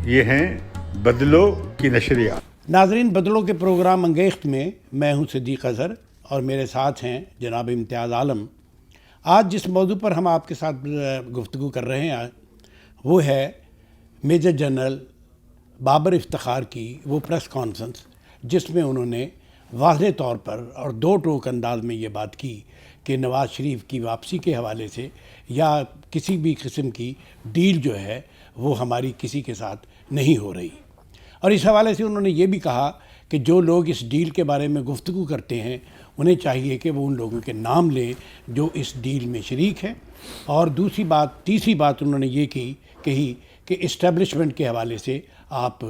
یہ ہیں بدلو کی نشریات۔ ناظرین، بدلو کے پروگرام انگیخت میں میں ہوں صدیق اظہر اور میرے ساتھ ہیں جناب امتیاز عالم۔ آج جس موضوع پر ہم آپ کے ساتھ گفتگو کر رہے ہیں وہ ہے میجر جنرل بابر افتخار کی وہ پریس کانفرنس جس میں انہوں نے واضح طور پر اور دو ٹوک انداز میں یہ بات کی کہ نواز شریف کی واپسی کے حوالے سے یا کسی بھی قسم کی ڈیل جو ہے وہ ہماری کسی کے ساتھ نہیں ہو رہی، اور اس حوالے سے انہوں نے یہ بھی کہا کہ جو لوگ اس ڈیل کے بارے میں گفتگو کرتے ہیں انہیں چاہیے کہ وہ ان لوگوں کے نام لیں جو اس ڈیل میں شریک ہیں۔ اور تیسری بات انہوں نے یہ کہی کہ اسٹیبلشمنٹ کے حوالے سے آپ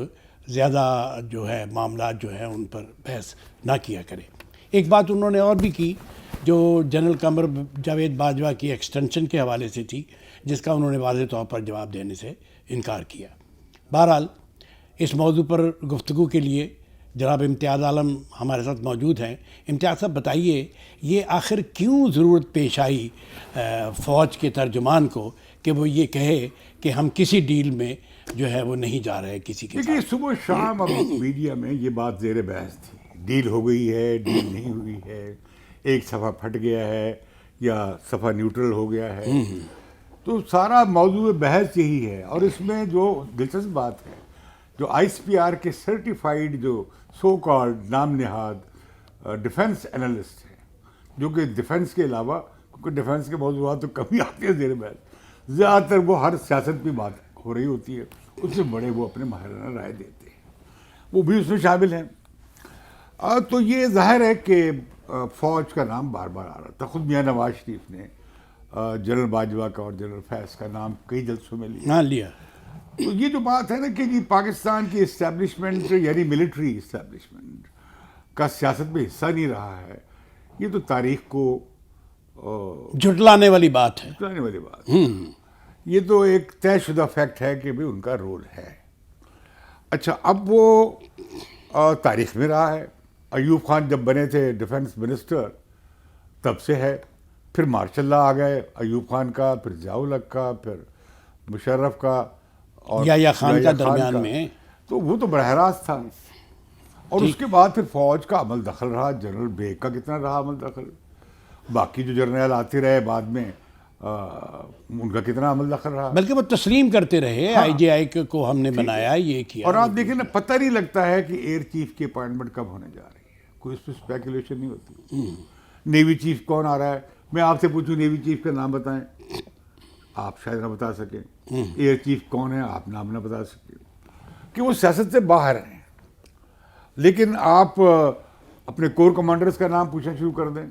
زیادہ جو ہے معاملات جو ہیں ان پر بحث نہ کیا کریں۔ ایک بات انہوں نے اور بھی کی جو جنرل قمر جاوید باجوہ کی ایکسٹینشن کے حوالے سے تھی، جس کا انہوں نے واضح طور پر جواب دینے سے انکار کیا۔ بہرحال اس موضوع پر گفتگو کے لیے جناب امتیاز عالم ہمارے ساتھ موجود ہیں۔ امتیاز صاحب، بتائیے یہ آخر کیوں ضرورت پیش آئی فوج کے ترجمان کو کہ وہ یہ کہے کہ ہم کسی ڈیل میں جو ہے وہ نہیں جا رہے کسی کے دیکھیے، صبح شام اب میڈیا میں یہ بات زیر بحث تھی، ڈیل ہو گئی ہے، ڈیل نہیں ہوئی ہے، ایک صفحہ پھٹ گیا ہے یا صفحہ نیوٹرل ہو گیا ہے، تو سارا موضوع بحث یہی ہے۔ اور اس میں جو دلچسپ بات ہے، جو آئی ایس پی آر کے سرٹیفائیڈ جو سو کالڈ نام نہاد ڈیفنس انالسٹ ہیں، جو کہ ڈیفنس کے علاوہ، کیونکہ ڈیفنس کے موضوعات تو کم ہی آتے ہیں زیر بحث، زیادہ تر وہ ہر سیاست پہ بات ہو رہی ہوتی ہے، اس سے بڑے وہ اپنے ماہرانہ رائے دیتے ہیں، وہ بھی اس میں شامل ہیں۔ تو یہ ظاہر ہے کہ فوج کا نام بار بار آ رہا تھا۔ خود میاں نواز شریف نے جنرل باجوہ کا اور جنرل فیض کا نام کئی جلسوں میں لیا۔ تو یہ جو بات ہے نا کہ جی پاکستان کی اسٹیبلشمنٹ یعنی ملٹری اسٹیبلشمنٹ کا سیاست میں حصہ نہیں رہا ہے، یہ تو تاریخ کو جھٹلانے والی بات ہے۔ یہ تو ایک طے شدہ فیکٹ ہے کہ بھی ان کا رول ہے۔ اچھا، اب وہ تاریخ میں رہا ہے۔ ایوب خان جب بنے تھے ڈیفنس منسٹر تب سے ہے، پھر مارشل لا آ گئے ایوب خان کا، پھر ضیاء الحق کا، پھر مشرف کا اور یا خان کا درمیان میں، تو وہ تو براہ راست تھا۔ اور اس کے بعد پھر فوج کا عمل دخل رہا، جنرل بیگ کا کتنا رہا عمل دخل، باقی جو جرنیل آتے رہے بعد میں ان کا کتنا عمل دخل رہا، بلکہ وہ تسلیم کرتے رہے آئی جے آئی کو ہم نے بنایا، یہ کیا۔ اور آپ دیکھیں نا، پتہ نہیں لگتا ہے کہ ایئر چیف کی اپائنٹمنٹ کب ہونے جا رہی ہے، کوئی اس پہ اسپیکولیشن نہیں ہوتی۔ نیوی چیف کون آ رہا ہے، میں آپ سے پوچھوں نیوی چیف کا نام بتائیں، آپ شاید نہ بتا سکیں۔ ایئر چیف کون ہے، آپ نام نہ بتا سکیں، کہ وہ سیاست سے باہر ہیں۔ لیکن آپ اپنے کور کمانڈرز کا نام پوچھنا شروع کر دیں،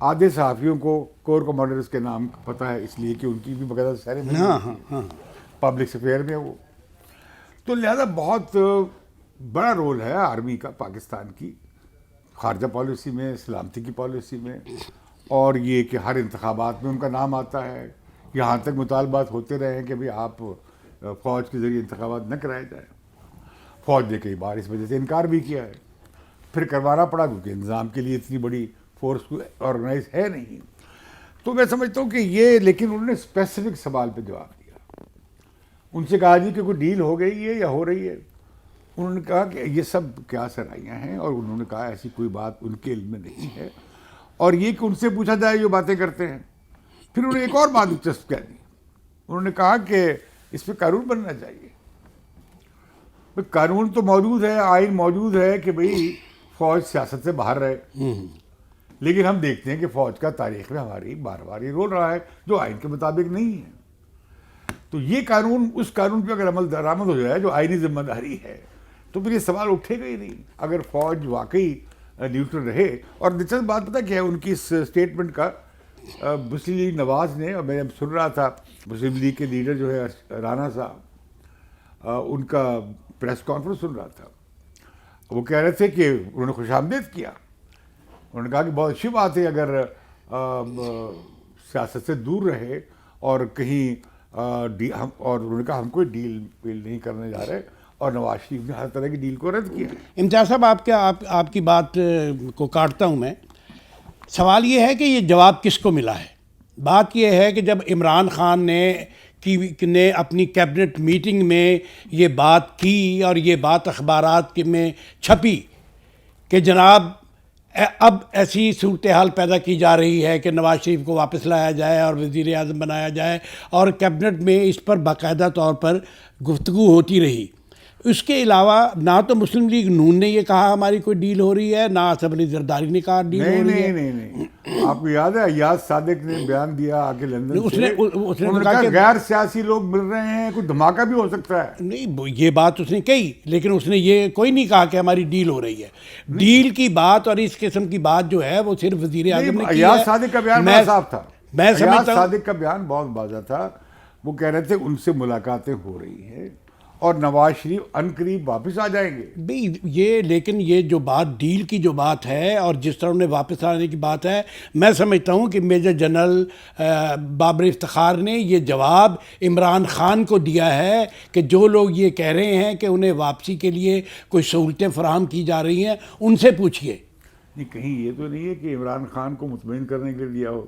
آدھے صحافیوں کو کور کمانڈرز کے نام پتہ ہے، اس لیے کہ ان کی بھی باقاعدہ سیریمنی پبلک افیئر میں وہ، تو لہذا بہت بڑا رول ہے آرمی کا پاکستان کی خارجہ پالیسی میں، سلامتی کی پالیسی میں، اور یہ کہ ہر انتخابات میں ان کا نام آتا ہے۔ یہاں تک مطالبات ہوتے رہے ہیں کہ بھئی آپ فوج کے ذریعے انتخابات نہ کرائے جائیں۔ فوج نے کئی بار اس وجہ سے انکار بھی کیا ہے، پھر کروانا پڑا کیونکہ انتظام کے لیے اتنی بڑی فورس کو آرگنائز ہے نہیں۔ تو میں سمجھتا ہوں کہ یہ، لیکن انہوں نے اسپیسیفک سوال پہ جواب دیا۔ ان سے کہا جی کہ کوئی ڈیل ہو گئی ہے یا ہو رہی ہے، انہوں نے کہا کہ یہ سب کیا سرائیاں ہیں، اور انہوں نے کہا ایسی کوئی بات ان کے علم میں نہیں ہے، اور یہ کہ ان سے پوچھا جائے جو باتیں کرتے ہیں۔ پھر انہوں نے ایک اور بات دلچسپ کہہ دی، انہوں نے کہا کہ اس پہ قانون بننا چاہیے۔ قانون تو موجود ہے، آئین موجود ہے کہ بھئی فوج سیاست سے باہر رہے، لیکن ہم دیکھتے ہیں کہ فوج کا تاریخ میں ہماری بار بار یہ رول رہا ہے جو آئین کے مطابق نہیں ہے۔ تو یہ قانون، اس قانون پہ اگر عمل درآمد ہو جائے جو آئینی ذمہ داری ہے، تو پھر یہ سوال اٹھے گا ہی نہیں اگر فوج واقعی نیوٹرل رہے۔ اور دلچسپ بات پتہ کیا ہے ان کی اس اسٹیٹمنٹ کا، مسلم لیگ نواز نے، اور میں سن رہا تھا مسلم لیگ کے لیڈر جو ہے رانا صاحب، ان کا پریس کانفرنس سن رہا تھا، وہ کہہ رہے تھے کہ انہوں نے خوش آمدید کیا، انہوں نے کہا کہ بہت اچھی بات ہے اگر سیاست سے دور رہے، اور کہیں اور انہوں نے کہا ہم کوئی ڈیل نہیں کرنے جا رہے، اور نواز شریف نے ہر طرح کی ڈیل کو رد کیا۔ امتیاز صاحب، آپ کی بات کو کاٹتا ہوں میں، سوال یہ ہے کہ یہ جواب کس کو ملا ہے؟ بات یہ ہے کہ جب عمران خان نے نے اپنی کیبنٹ میٹنگ میں یہ بات کی اور یہ بات اخبارات میں چھپی کہ جناب اب ایسی صورتحال پیدا کی جا رہی ہے کہ نواز شریف کو واپس لایا جائے اور وزیر اعظم بنایا جائے، اور کیبنٹ میں اس پر باقاعدہ طور پر گفتگو ہوتی رہی. اس کے علاوہ نہ تو مسلم لیگ نون نے یہ کہا ہماری کوئی ڈیل ہو رہی ہے، نہ اسد علی زرداری نے کہا ڈیل ہو رہی ہے. نہیں آپ کو یاد ہے ایاز صادق نے بیان دیا آ کے لندن اس سے، نے انہوں نے کہا کہا کہ غیر سیاسی لوگ مل رہے ہیں، کوئی دھماکہ بھی ہو سکتا ہے. نہیں، یہ بات اس نے کہی، لیکن اس نے یہ کوئی نہیں کہا کہ ہماری ڈیل ہو رہی ہے. ڈیل کی بات اور اس قسم کی بات جو ہے وہ صرف وزیر اعظم نے کی ہے. ایاز صادق کا بیان بڑا صاف تھا. میں ایاز سمجھتا ہوں صادق کا بیان بہت واضح تھا. وہ کہہ رہے تھے ان سے ملاقاتیں ہو رہی ہیں اور نواز شریف عنقریب واپس آ جائیں گے. بھئی یہ، لیکن یہ جو بات ڈیل کی جو بات ہے اور جس طرح انہیں واپس آنے کی بات ہے، میں سمجھتا ہوں کہ میجر جنرل بابر افتخار نے یہ جواب عمران خان کو دیا ہے کہ جو لوگ یہ کہہ رہے ہیں کہ انہیں واپسی کے لیے کوئی سہولتیں فراہم کی جا رہی ہیں ان سے پوچھیے. نہیں کہیں یہ تو نہیں ہے کہ عمران خان کو مطمئن کرنے کے لیے دیا ہو.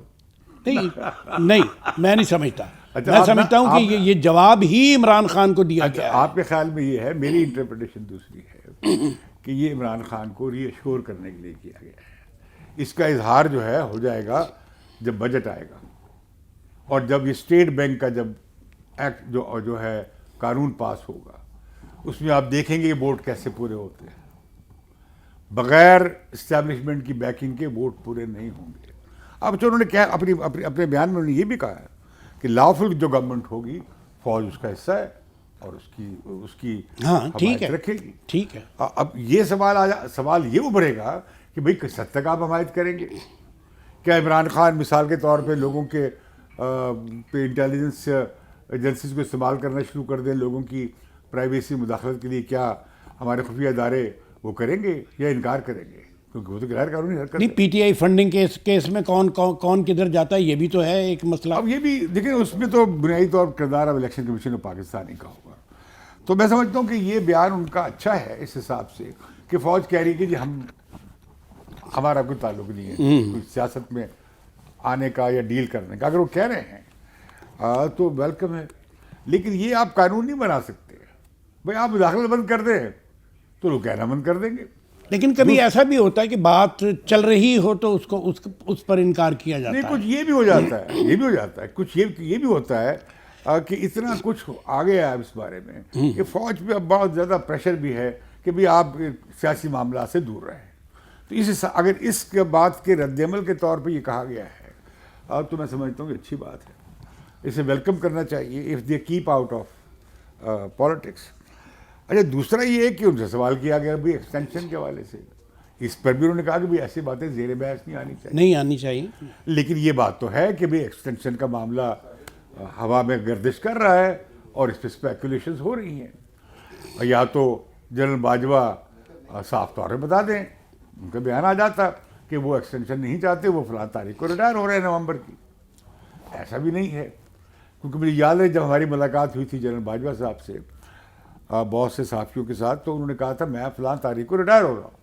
نہیں میں نہیں سمجھتا. میں سمجھتا ہوں کہ یہ جواب ہی عمران خان کو دیا گیا ہے. آپ کے خیال میں یہ ہے، میری انٹرپریٹیشن دوسری ہے کہ یہ عمران خان کو ری ایشور کرنے کے لیے کیا گیا ہے. اس کا اظہار جو ہے ہو جائے گا جب بجٹ آئے گا اور جب یہ اسٹیٹ بینک کا جب ایکٹ جو ہے قانون پاس ہوگا، اس میں آپ دیکھیں گے یہ ووٹ کیسے پورے ہوتے ہیں. بغیر اسٹیبلشمنٹ کی بیکنگ کے ووٹ پورے نہیں ہوں گے. اب انہوں نے کیا اپنے بیان میں انہوں نے یہ بھی کہا ہے کہ لافل جو گورنمنٹ ہوگی فوج اس کا حصہ ہے اور اس کی حمایت رکھے گی. ٹھیک ہے. اب یہ سوال یہ ابھرے گا کہ بھئی کس حد تک آپ حمایت کریں گے. کیا عمران خان مثال کے طور پہ لوگوں کے پہ انٹیلیجنس ایجنسیز کو استعمال کرنا شروع کر دیں لوگوں کی پرائیویسی مداخلت کے لیے، کیا ہمارے خفیہ ادارے وہ کریں گے یا انکار کریں گے؟ کیونکہ وہ تو غیر قانونی حرکت نہیں، P T I funding case میں کون کدھر جاتا ہے یہ بھی تو ہے ایک مسئلہ. اب یہ بھی دیکھیں، اس میں تو بنیادی طور پر کردار اب الیکشن کمیشن آف پاکستان ہی کا ہوگا. تو میں سمجھتا ہوں کہ یہ بیان ان کا اچھا ہے اس حساب سے کہ فوج کہہ رہی ہے کہ جی ہمارا کوئی تعلق نہیں ہے کوئی سیاست میں آنے کا یا ڈیل کرنے کا. اگر وہ کہہ رہے ہیں تو ویلکم ہے، لیکن یہ آپ قانون نہیں بنا سکتے. بھائی آپ مداخلت بند کر دیں تو لوگ کہنا بند کر دیں گے. لیکن کبھی ایسا بھی ہوتا ہے کہ بات چل رہی ہو تو اس پر انکار کیا جاتا ہے. نہیں، کچھ یہ بھی ہو جاتا ہے، کچھ یہ بھی ہوتا ہے کہ اتنا کچھ آگے آیا اس بارے میں کہ فوج پہ اب بہت زیادہ پریشر بھی ہے کہ بھی آپ سیاسی معاملات سے دور رہیں. تو اگر اس کے بات کے رد عمل کے طور پہ یہ کہا گیا ہے تو میں سمجھتا ہوں کہ اچھی بات ہے، اسے ویلکم کرنا چاہیے if they keep out of politics. اچھا، دوسرا یہ ہے کہ ان سے سوال کیا گیا بھی ایکسٹینشن کے حوالے سے، اس پر بھی انہوں نے کہا کہ بھی ایسی باتیں زیر بحث نہیں آنی چاہیے. لیکن یہ بات تو ہے کہ بھی ایکسٹینشن کا معاملہ ہوا میں گردش کر رہا ہے اور اس پہ اسپیکولیشنز ہو رہی ہیں. یا تو جنرل باجوہ صاف طور پہ بتا دیں، ان کا بیان آ جاتا کہ وہ ایکسٹینشن نہیں چاہتے، وہ فلاں تاریخ کو ریٹائر ہو رہے ہیں نومبر کی. ایسا بھی نہیں ہے، کیونکہ مجھے یاد ہے جب ہماری ملاقات ہوئی تھی جنرل باجوہ صاحب سے بہت سے صحافیوں کے ساتھ، تو انہوں نے کہا تھا میں فلاں تاریخ کو ریٹائر ہو رہا ہوں،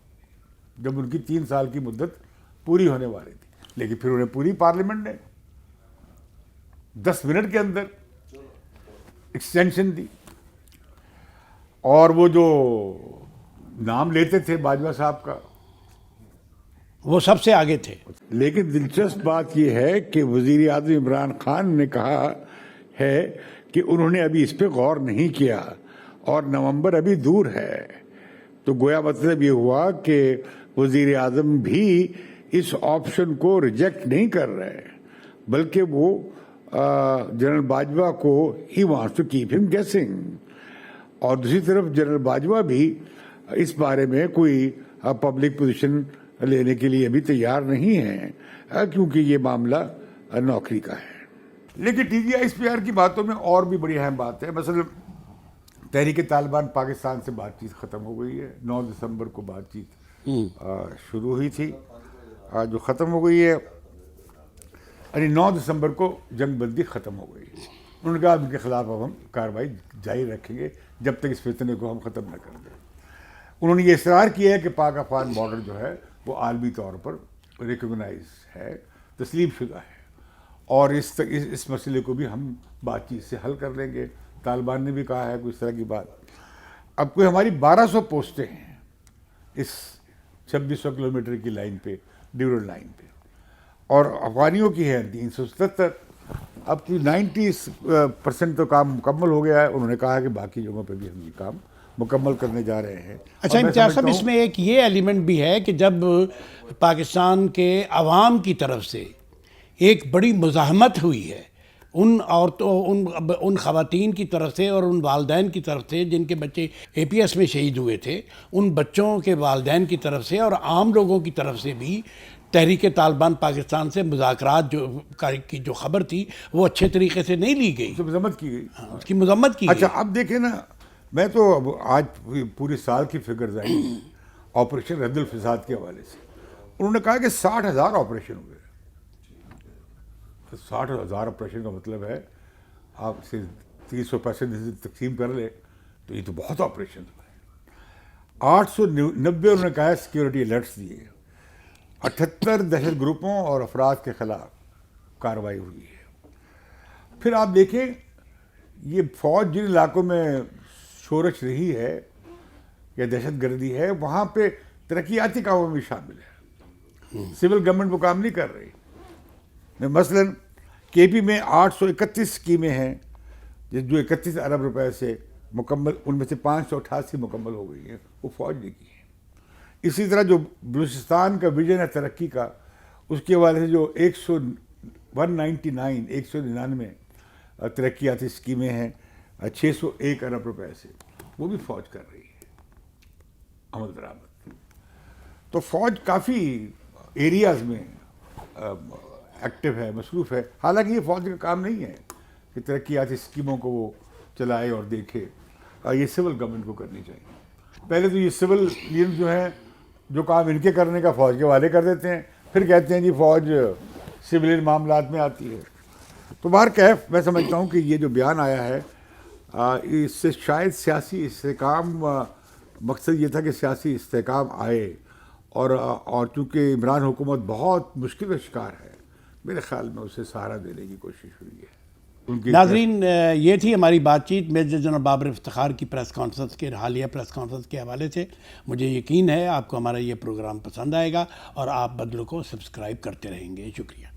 جب ان کی 3 سال کی مدت پوری ہونے والی تھی. لیکن پھر انہیں پوری پارلیمنٹ نے 10 منٹ کے اندر ایکسٹینشن دی، اور وہ جو نام لیتے تھے باجوہ صاحب کا وہ سب سے آگے تھے. لیکن دلچسپ بات یہ ہے کہ وزیر اعظم عمران خان نے کہا ہے کہ انہوں نے ابھی اس پہ غور نہیں کیا اور نومبر ابھی دور ہے. تو گویا مطلب یہ ہوا کہ وزیر اعظم بھی اس آپشن کو ریجیکٹ نہیں کر رہے، بلکہ وہ جنرل باجوہ کو ہی وانٹس ٹو کیپ ہم گیسنگ. اور دوسری طرف جنرل باجوہ بھی اس بارے میں کوئی پبلک پوزیشن لینے کے لیے ابھی تیار نہیں ہے کیونکہ یہ معاملہ نوکری کا ہے. لیکن T V S P R کی باتوں میں اور بھی بڑی اہم بات ہے. مثلا تحریک طالبان پاکستان سے بات چیت ختم ہو گئی ہے. 9 دسمبر کو بات چیت شروع ہوئی تھی جو ختم ہو گئی ہے. یعنی 9 دسمبر کو جنگ بندی ختم ہو گئی. انہوں نے کہا ان کے خلاف اب ہم کارروائی جاری رکھیں گے جب تک اس فتنے کو ہم ختم نہ کر دیں. انہوں نے یہ اصرار کیا ہے کہ پاک افغان بارڈر جو ہے وہ عالمی طور پر ریکگنائز ہے، تسلیم شدہ ہے، اور اس مسئلے کو بھی ہم بات چیت سے حل کر لیں گے. طالبان نے بھی کہا ہے کوئی اس طرح کی بات. اب کوئی ہماری 1200 پوسٹیں ہیں اس 2600 کلومیٹر کی لائن پہ، ڈیورنڈ لائن پہ، اور افغانیوں کی ہے 377. اب کی 90% تو کام مکمل ہو گیا ہے. انہوں نے کہا کہ باقی جگہوں پہ بھی ہم یہ کام مکمل کرنے جا رہے ہیں. اچھا امتیاز صاحب، اس میں ایک یہ ایلیمنٹ بھی ہے کہ جب پاکستان کے عوام کی طرف سے ایک بڑی مزاحمت ہوئی ہے ان عورتوں ان خواتین کی طرف سے اور ان والدین کی طرف سے جن کے بچے اے پی ایس میں شہید ہوئے تھے، ان بچوں کے والدین کی طرف سے اور عام لوگوں کی طرف سے بھی تحریک طالبان پاکستان سے مذاکرات کی جو خبر تھی وہ اچھے طریقے سے نہیں لی گئی، مذمت کی گئی. اس کی مذمت کی گئی. اچھا اب دیکھیں نا، میں تو اب آج پورے سال کی فگرز آئی آپریشن رد الفساد کے حوالے سے. انہوں نے کہا کہ 60,000 آپریشن ہوئے. 60,000 آپریشن کا مطلب ہے آپ سے 300% تقسیم کر لیں تو یہ تو بہت آپریشن ہوئے. 890 انہوں نے کہا ہے سیکیورٹی الرٹس دیے. 78 دہشت گروپوں اور افراد کے خلاف کارروائی ہوئی ہے. پھر آپ دیکھیں یہ فوج جن علاقوں میں شورش رہی ہے یا دہشت گردی ہے وہاں پہ ترقیاتی کاموں میں شامل ہے. سول گورنمنٹ وہ کام نہیں کر رہی. مثلاً کے پی میں 831 اسکیمیں ہیں جو 31 ارب روپے سے مکمل، ان میں سے 588 مکمل ہو گئی ہیں، وہ فوج نے کی ہے. اسی طرح جو بلوچستان کا ویژن ہے ترقی کا، اس کے حوالے سے جو 199 ترقیاتی اسکیمیں ہیں 601 ارب روپے سے، وہ بھی فوج کر رہی ہے عمل درآمد. تو فوج کافی ایریاز میں ایکٹیو ہے، مصروف ہے. حالانکہ یہ فوج کا کام نہیں ہے کہ ترقیاتی اسکیموں کو وہ چلائے اور دیکھے، یہ سول گورنمنٹ کو کرنی چاہیے. پہلے تو یہ سول لیڈر جو ہیں جو کام ان کے کرنے کا فوج کے حوالے کر دیتے ہیں، پھر کہتے ہیں جی فوج سویلین معاملات میں آتی ہے. تو بہرکیف میں سمجھتا ہوں کہ یہ جو بیان آیا ہے اس سے شاید سیاسی استحکام، مقصد یہ تھا کہ سیاسی استحکام آئے، اور چونکہ عمران حکومت بہت مشکل کا شکار ہے، میرے خیال میں اسے سہارا دینے کی کوشش ہوئی ہے. ناظرین، یہ تھی ہماری بات چیت میجر جنرل بابر افتخار کی پریس کانفرنس کے حالیہ پریس کانفرنس کے حوالے سے. مجھے یقین ہے آپ کو ہمارا یہ پروگرام پسند آئے گا اور آپ بدلوں کو سبسکرائب کرتے رہیں گے. شکریہ.